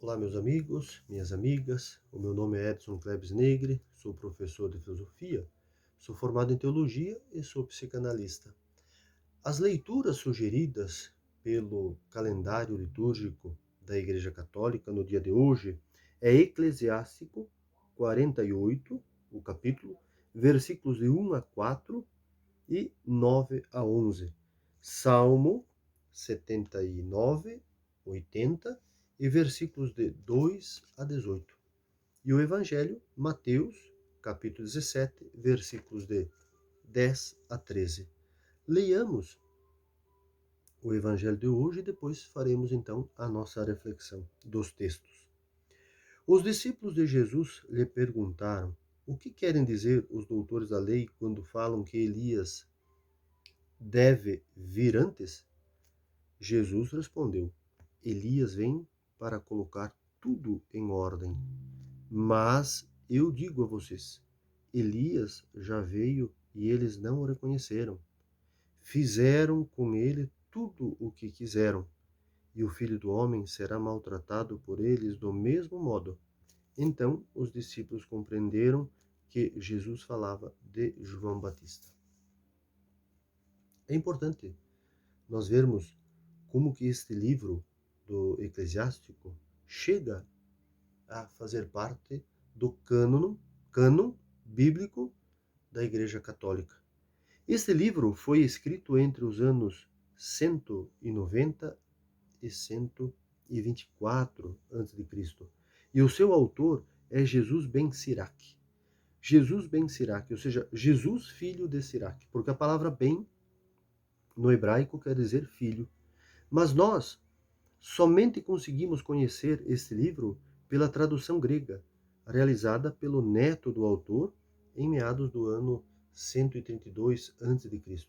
Olá, meus amigos, minhas amigas. O meu nome é Edson Klebs Negri, sou professor de filosofia, sou formado em teologia e sou psicanalista. As leituras sugeridas pelo calendário litúrgico da Igreja Católica no dia de hoje é Eclesiástico 48, o capítulo, versículos de 1 a 4 e 9 a 11. Salmo 79, 80 e versículos de 2 a 18. E o Evangelho, Mateus, capítulo 17, versículos de 10 a 13. Leiamos o Evangelho de hoje e depois faremos então a nossa reflexão dos textos. Os discípulos de Jesus lhe perguntaram: o que querem dizer os doutores da lei quando falam que Elias deve vir antes? Jesus respondeu: Elias vem para colocar tudo em ordem. Mas eu digo a vocês, Elias já veio e eles não o reconheceram. Fizeram com ele tudo o que quiseram, e o Filho do Homem será maltratado por eles do mesmo modo. Então os discípulos compreenderam que Jesus falava de João Batista. É importante nós vermos como que este livro do Eclesiástico chega a fazer parte do cânon bíblico da Igreja Católica. Este livro foi escrito entre os anos 190 e 124 a.C. E o seu autor é Jesus ben Sirac. Jesus ben Sirac, ou seja, Jesus filho de Sirac, porque a palavra ben no hebraico quer dizer filho. Mas nós somente conseguimos conhecer este livro pela tradução grega, realizada pelo neto do autor em meados do ano 132 a.C.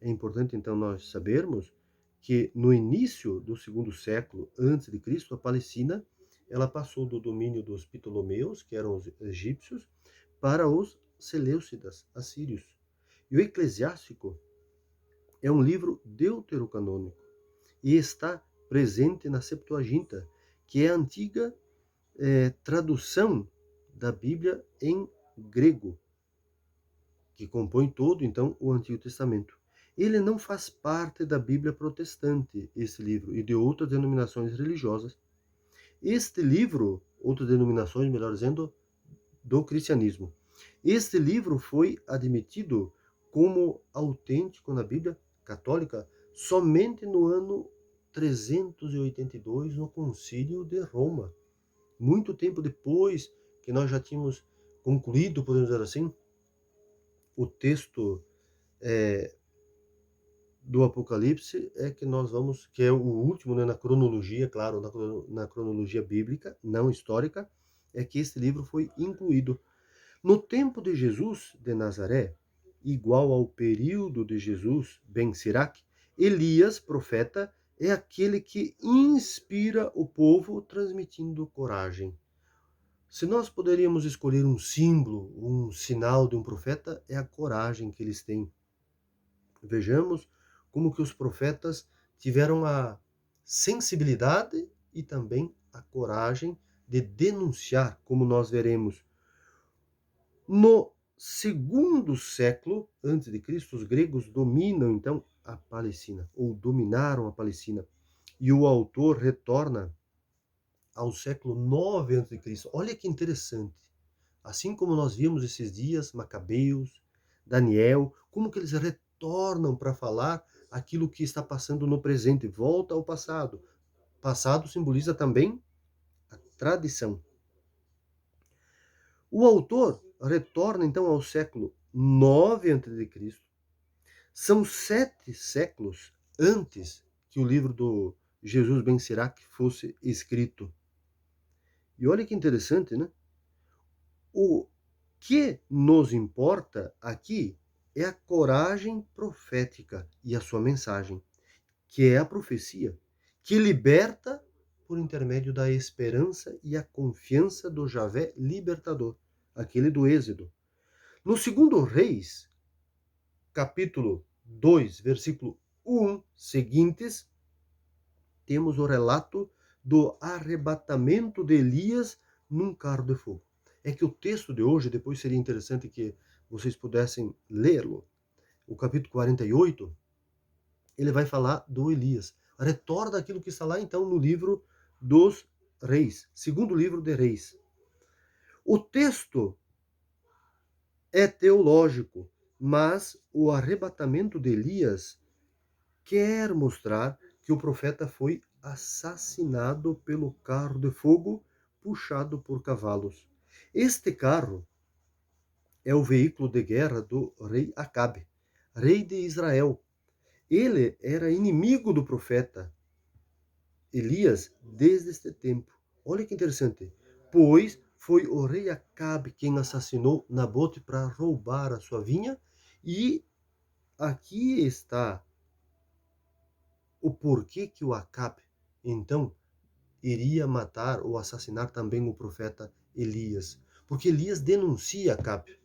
É importante então nós sabermos que no início do segundo século antes de Cristo, a Palestina ela passou do domínio dos Ptolomeus, que eram os egípcios, para os seleucidas, assírios. E o Eclesiástico é um livro deuterocanônico e está presente na Septuaginta, que é a antiga tradução da Bíblia em grego, que compõe todo, então, o Antigo Testamento. Ele não faz parte da Bíblia protestante, esse livro, e de outras denominações religiosas. Este livro, outras denominações, melhor dizendo, do cristianismo. Este livro foi admitido como autêntico na Bíblia católica somente no ano 382, no Concílio de Roma. Muito tempo depois que nós já tínhamos concluído, podemos dizer assim, o texto do Apocalipse, é que nós vamos, que é o último, né, na cronologia, claro, na cronologia bíblica, não histórica, é que este livro foi incluído. No tempo de Jesus de Nazaré, igual ao período de Jesus ben Sirac, Elias, profeta, é aquele que inspira o povo transmitindo coragem. Se nós poderíamos escolher um símbolo, um sinal de um profeta, é a coragem que eles têm. Vejamos como que os profetas tiveram a sensibilidade e também a coragem de denunciar, como nós veremos. No segundo século antes de Cristo, os gregos dominam então a Palestina, ou dominaram a Palestina, e o autor retorna ao século 9 a.C. Olha que interessante. Assim como nós vimos esses dias, Macabeus, Daniel, como que eles retornam para falar aquilo que está passando no presente, volta ao passado. Passado simboliza também a tradição. O autor retorna então ao século 9 a.C. São 7 séculos antes que o livro do Jesus ben Sirac fosse escrito. E olha que interessante, né? O que nos importa aqui é a coragem profética e a sua mensagem, que é a profecia, que liberta por intermédio da esperança e a confiança do Javé libertador, aquele do Êxodo. No segundo Reis, capítulo 2, versículo 1 seguintes, temos o relato do arrebatamento de Elias num carro de fogo. É que o texto de hoje, depois seria interessante que vocês pudessem lê-lo. O capítulo 48, ele vai falar do Elias. Retorna aquilo que está lá então no livro dos Reis, segundo livro de Reis. O texto é teológico, mas o arrebatamento de Elias quer mostrar que o profeta foi assassinado pelo carro de fogo puxado por cavalos. Este carro é o veículo de guerra do rei Acabe, rei de Israel. Ele era inimigo do profeta Elias desde este tempo. Olha que interessante. Pois foi o rei Acabe quem assassinou Nabote para roubar a sua vinha, e aqui está o porquê que o Acabe, então, iria matar ou assassinar também o profeta Elias. Porque Elias denuncia Acabe.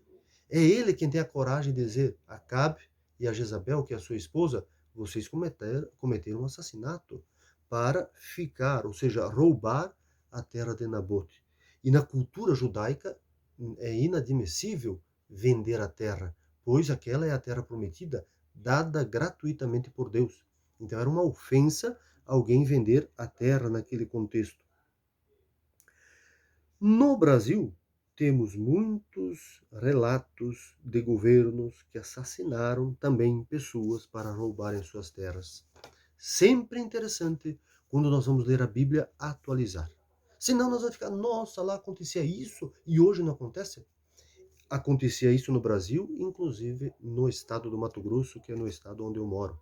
É ele quem tem a coragem de dizer: Acabe e a Jezabel, que é a sua esposa, vocês cometeram um assassinato para ficar, ou seja, roubar a terra de Nabote. E na cultura judaica é inadmissível vender a terra, pois aquela é a terra prometida, dada gratuitamente por Deus. Então era uma ofensa alguém vender a terra naquele contexto. No Brasil, temos muitos relatos de governos que assassinaram também pessoas para roubarem suas terras. Sempre interessante quando nós vamos ler a Bíblia atualizar. Senão nós vamos ficar, nossa, lá acontecia isso e hoje não acontece. Acontecia isso no Brasil, inclusive no estado do Mato Grosso, que é no estado onde eu moro.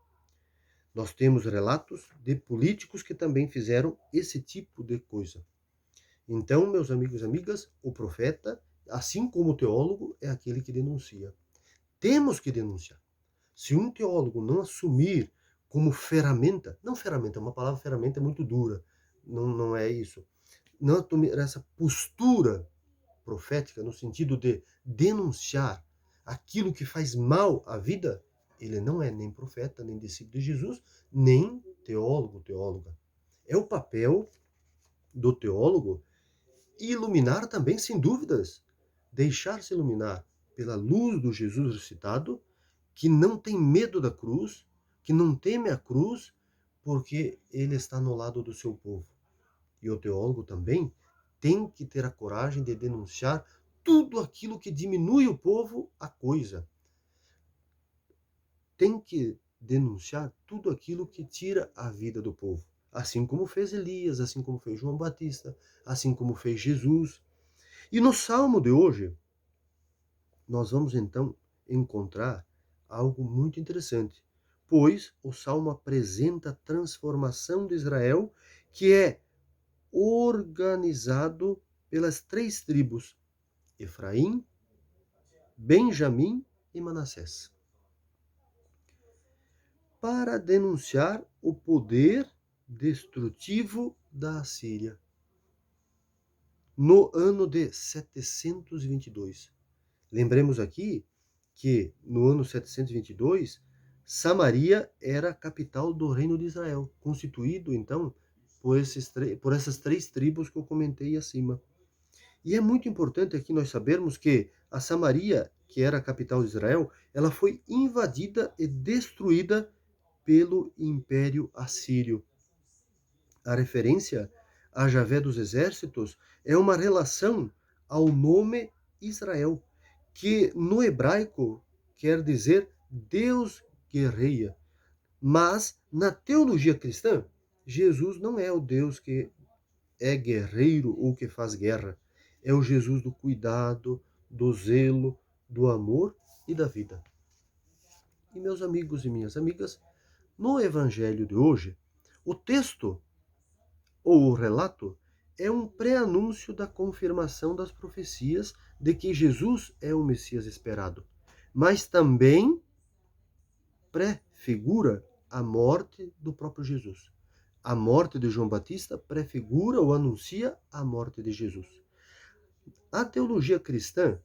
Nós temos relatos de políticos que também fizeram esse tipo de coisa. Então, meus amigos e amigas, o profeta, assim como o teólogo, é aquele que denuncia. Temos que denunciar. Se um teólogo não assumir como ferramenta, não ferramenta, uma palavra ferramenta é muito dura, não é isso. Não assumir essa postura profética no sentido de denunciar aquilo que faz mal à vida, ele não é nem profeta, nem discípulo de Jesus, nem teólogo, teóloga. É o papel do teólogo iluminar também, sem dúvidas, deixar-se iluminar pela luz do Jesus ressuscitado, que não tem medo da cruz, que não teme a cruz, porque ele está no lado do seu povo. E o teólogo também tem que ter a coragem de denunciar tudo aquilo que diminui o povo a coisa. Tem que denunciar tudo aquilo que tira a vida do povo. Assim como fez Elias, assim como fez João Batista, assim como fez Jesus. E no Salmo de hoje, nós vamos então encontrar algo muito interessante, pois o Salmo apresenta a transformação de Israel, que é organizado pelas 3 tribos: Efraim, Benjamim e Manassés, para denunciar o poder destrutivo da Assíria. No ano de 722. Lembremos aqui que no ano 722, Samaria era a capital do reino de Israel, constituído então por essas 3 tribos que eu comentei acima. E é muito importante aqui nós sabermos que a Samaria, que era a capital de Israel, ela foi invadida e destruída pelo Império Assírio. A referência a Javé dos Exércitos é uma relação ao nome Israel, que no hebraico quer dizer Deus guerreia. Mas na teologia cristã, Jesus não é o Deus que é guerreiro ou que faz guerra. É o Jesus do cuidado, do zelo, do amor e da vida. E meus amigos e minhas amigas, no evangelho de hoje, o texto ou o relato é um pré-anúncio da confirmação das profecias de que Jesus é o Messias esperado, mas também prefigura a morte do próprio Jesus. A morte de João Batista prefigura ou anuncia a morte de Jesus. A teologia cristã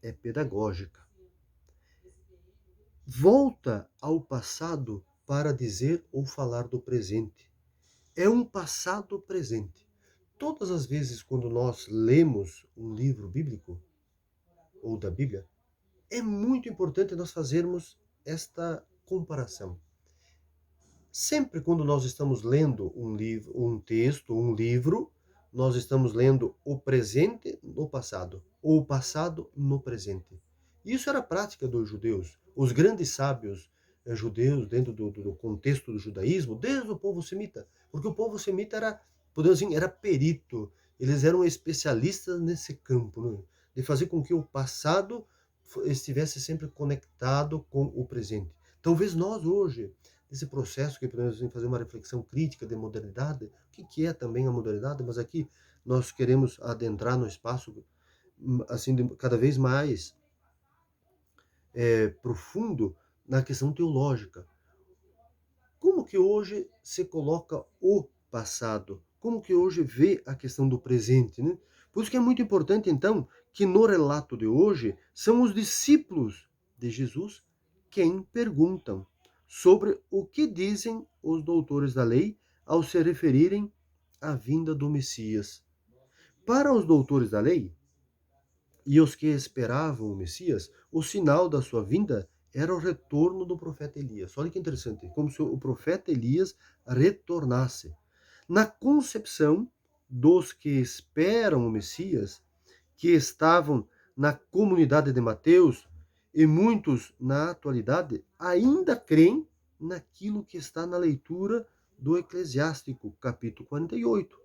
é pedagógica. Volta ao passado para dizer ou falar do presente. é um passado presente. Todas as vezes quando nós lemos um livro bíblico ou da Bíblia, é muito importante nós fazermos esta comparação. Sempre quando nós estamos lendo um livro, um texto, um livro, nós estamos lendo o presente no passado, ou o passado no presente. Isso era a prática dos judeus. Os grandes sábios judeus, dentro do contexto do judaísmo, desde o povo semita, porque o povo semita era, podemos dizer, era perito, eles eram especialistas nesse campo, né? De fazer com que o passado estivesse sempre conectado com o presente. Talvez nós hoje, esse processo que podemos fazer uma reflexão crítica de modernidade, o que é também a modernidade, mas aqui nós queremos adentrar no espaço assim cada vez mais profundo na questão teológica. Como que hoje se coloca o passado? Como que hoje vê a questão do presente, né? Por isso que é muito importante, então, que no relato de hoje são os discípulos de Jesus quem perguntam sobre o que dizem os doutores da lei ao se referirem à vinda do Messias. Para os doutores da lei e os que esperavam o Messias, o sinal da sua vinda era o retorno do profeta Elias. Olha que interessante, como se o profeta Elias retornasse. Na concepção dos que esperam o Messias, que estavam na comunidade de Mateus, e muitos na atualidade ainda creem naquilo que está na leitura do Eclesiástico, capítulo 48,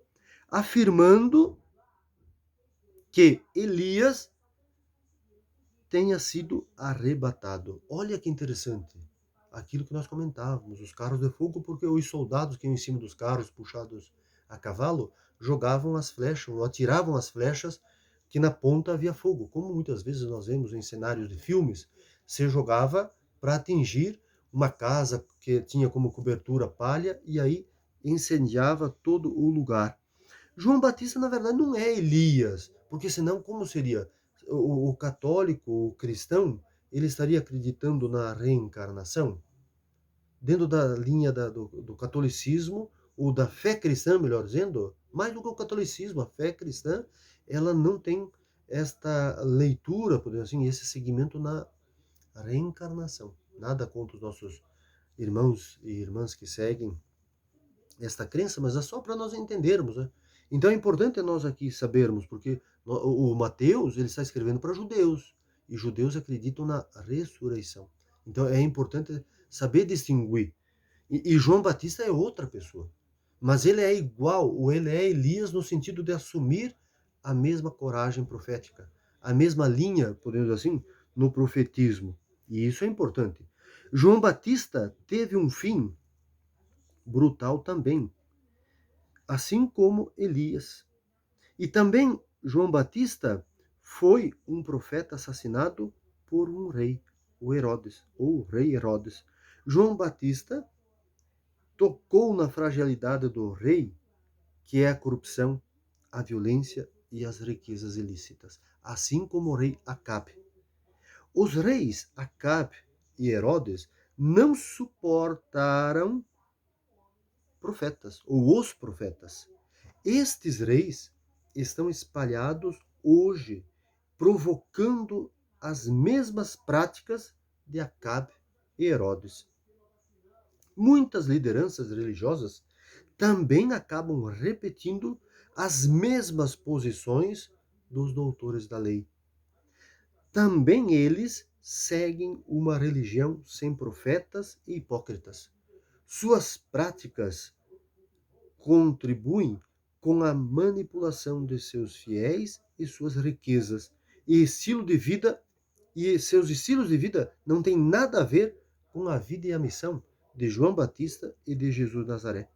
afirmando que Elias tenha sido arrebatado. Olha que interessante. Aquilo que nós comentávamos, os carros de fogo, porque os soldados que iam em cima dos carros puxados a cavalo jogavam as flechas, ou atiravam as flechas que na ponta havia fogo. Como muitas vezes nós vemos em cenários de filmes, se jogava para atingir uma casa que tinha como cobertura palha e aí incendiava todo o lugar. João Batista, na verdade, não é Elias, porque senão como seria? O católico, o cristão, ele estaria acreditando na reencarnação? Dentro da linha do catolicismo, ou da fé cristã, melhor dizendo, mais do que o catolicismo, a fé cristã, ela não tem esta leitura, podemos assim, esse segmento na reencarnação. Nada contra os nossos irmãos e irmãs que seguem esta crença, mas é só para nós entendermos, né? Então é importante nós aqui sabermos, porque o Mateus ele está escrevendo para judeus, e judeus acreditam na ressurreição. Então é importante saber distinguir. E João Batista é outra pessoa, mas ele é igual, ou ele é Elias no sentido de assumir a mesma coragem profética, a mesma linha, podemos dizer assim, no profetismo. E isso é importante. João Batista teve um fim brutal também, assim como Elias. E também João Batista foi um profeta assassinado por um rei, o Herodes, ou o rei Herodes. João Batista tocou na fragilidade do rei, que é a corrupção, a violência e as riquezas ilícitas, assim como o rei Acabe. Os reis Acabe e Herodes não suportaram profetas, ou os profetas. Estes reis estão espalhados hoje, provocando as mesmas práticas de Acabe e Herodes. Muitas lideranças religiosas também acabam repetindo as mesmas posições dos doutores da lei. Também eles seguem uma religião sem profetas e hipócritas. Suas práticas contribuem com a manipulação de seus fiéis e suas riquezas e estilo de vida, e seus estilos de vida não têm nada a ver com a vida e a missão de João Batista e de Jesus Nazaré.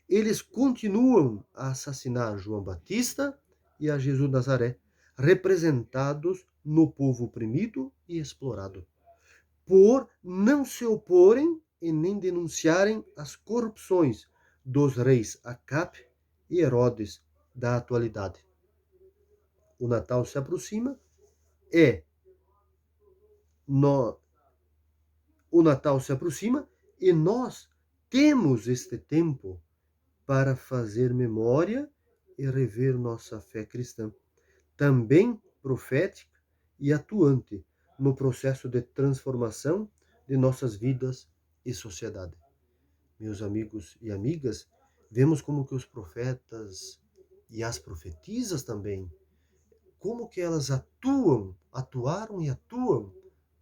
Eles continuam a assassinar João Batista e a Jesus Nazaré, representados no povo oprimido e explorado, por não se oporem e nem denunciarem as corrupções dos reis Acabe e Herodes da atualidade. O Natal se aproxima e o Natal se aproxima e nós temos este tempo para fazer memória e rever nossa fé cristã, também profética e atuante no processo de transformação de nossas vidas e sociedade. Meus amigos e amigas, vemos como que os profetas e as profetisas também, como que elas atuaram e atuam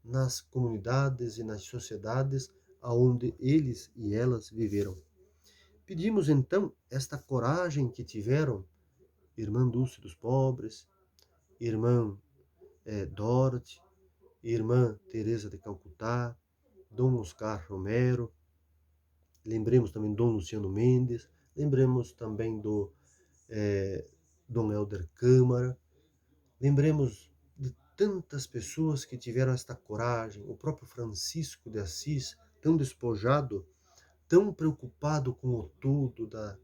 nas comunidades e nas sociedades aonde eles e elas viveram. Pedimos então esta coragem que tiveram irmã Dulce dos Pobres, irmã Dorothy, irmã Teresa de Calcutá, Dom Oscar Romero, lembremos também Dom Luciano Mendes, lembremos também do Dom Helder Câmara, lembremos de tantas pessoas que tiveram esta coragem, o próprio Francisco de Assis, tão despojado, tão preocupado com o todo da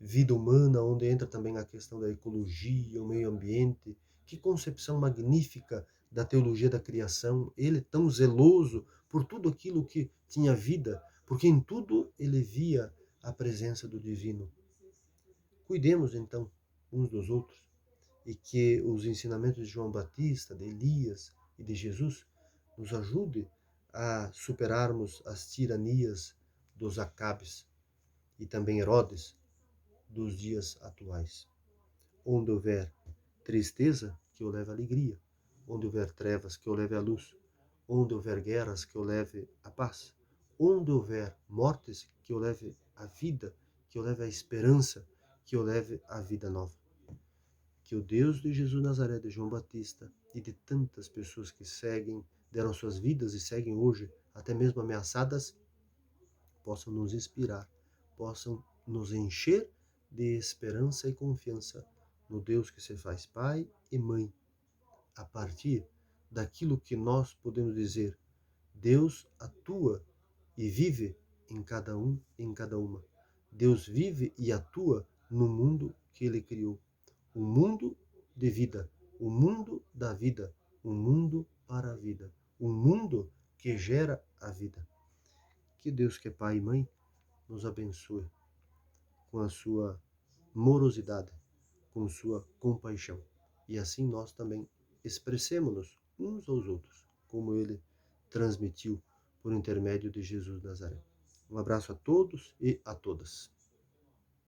vida humana, onde entra também a questão da ecologia, o meio ambiente. Que concepção magnífica da teologia da criação. Ele tão zeloso por tudo aquilo que tinha vida, porque em tudo ele via a presença do divino. Cuidemos então uns dos outros e que os ensinamentos de João Batista, de Elias e de Jesus nos ajude a superarmos as tiranias dos Acabes e também Herodes dos dias atuais. Onde houver tristeza, que eu leve alegria. Onde houver trevas, que eu leve a luz. Onde houver guerras, que eu leve a paz. Onde houver mortes, que eu leve a vida, que eu leve a esperança, que eu leve a vida nova. Que o Deus de Jesus Nazaré, de João Batista e de tantas pessoas que seguem, deram suas vidas e seguem hoje, até mesmo ameaçadas, possam nos inspirar, possam nos encher de esperança e confiança no Deus que se faz Pai e Mãe, a partir daquilo que nós podemos dizer, Deus atua e vive em cada um e em cada uma. Deus vive e atua no mundo que Ele criou. Um mundo de vida, um mundo da vida, um mundo para a vida, um mundo que gera a vida. Que Deus, que é Pai e Mãe, nos abençoe com a sua morosidade, com sua compaixão. E assim nós também expressemos-nos uns aos outros, como Ele transmitiu por intermédio de Jesus Nazaré. Um abraço a todos e a todas.